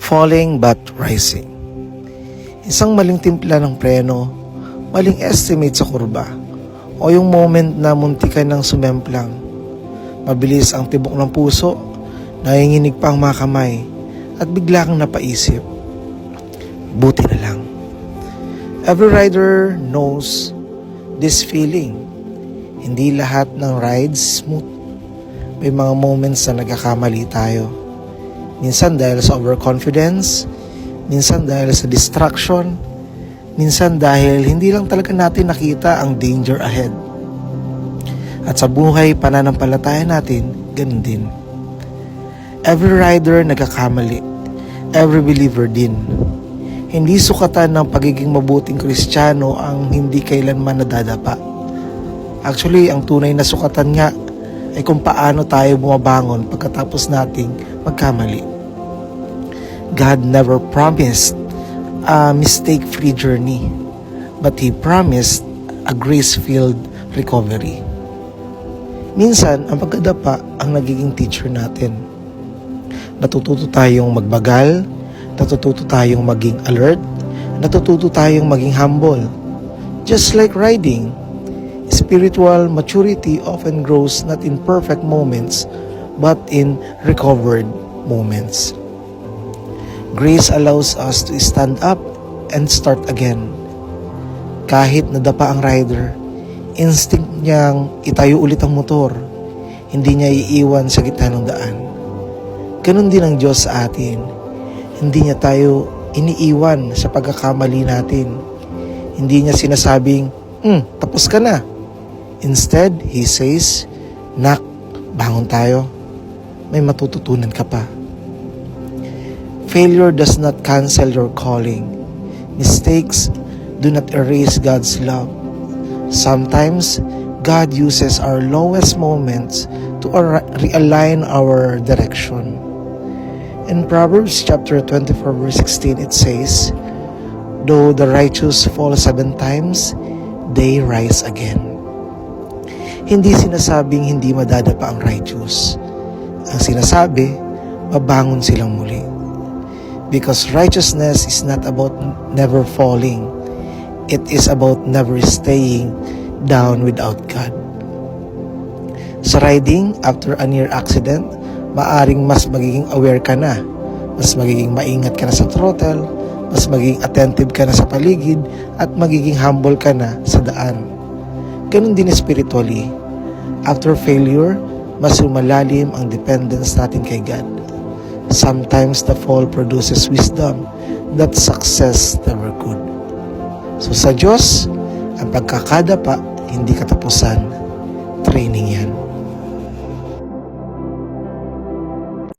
Falling but rising. Isang maling timpla ng preno, maling estimate sa kurba, o yung moment na muntikan ng sumemplang. Mabilis ang tibok ng puso, nanginginig pa ang mga kamay, at bigla kang napaisip. Buti na lang. Every rider knows this feeling. Hindi lahat ng rides smooth. May mga moments na nagkakamali tayo. Minsan dahil sa overconfidence, minsan dahil sa distraction, minsan dahil hindi lang talaga natin nakita ang danger ahead. At sa buhay pananampalataya natin, ganun din. Every rider nagkakamali, every believer din. Hindi sukatan ng pagiging mabuting Kristiyano ang hindi kailanman nadadapa. Actually, ang tunay na sukatan nga ay kung paano tayo bumabangon pagkatapos nating magkamali. God never promised a mistake-free journey, but He promised a grace-filled recovery. Minsan, ang pagkadapa ang nagiging teacher natin. Natututo tayong magbagal, natututo tayong maging alert, natututo tayong maging humble. Just like riding, spiritual maturity often grows not in perfect moments, but in recovered moments. Grace allows us to stand up and start again. Kahit nadapa ang rider, instinct niyang itayo ulit ang motor. Hindi niya iiwan sa gitna ng daan. Ganun din ang Diyos sa atin. Hindi niya tayo iniiwan sa pagkakamali natin. Hindi niya sinasabing, tapos ka na. Instead, He says, Nak, bangon tayo. May matututunan ka pa. Failure does not cancel your calling. Mistakes do not erase God's love. Sometimes, God uses our lowest moments to realign our direction. In Proverbs chapter 24 verse 16, it says, Though the righteous fall 7 times, they rise again. Hindi sinasabing hindi madadapa ang righteous. Ang sinasabi, babangon silang muli. Because righteousness is not about never falling. It is about never staying down without God. Sa riding, after a near accident, maaring mas magiging aware ka na. Mas magiging maingat ka na sa throttle, mas magiging attentive ka na sa paligid, at magiging humble ka na sa daan. Ganun din spiritually. After failure, mas lumalalim ang dependence natin kay God. Sometimes the fall produces wisdom that success never could. So sa Diyos, ang pagkakadapa, hindi katapusan, training yan.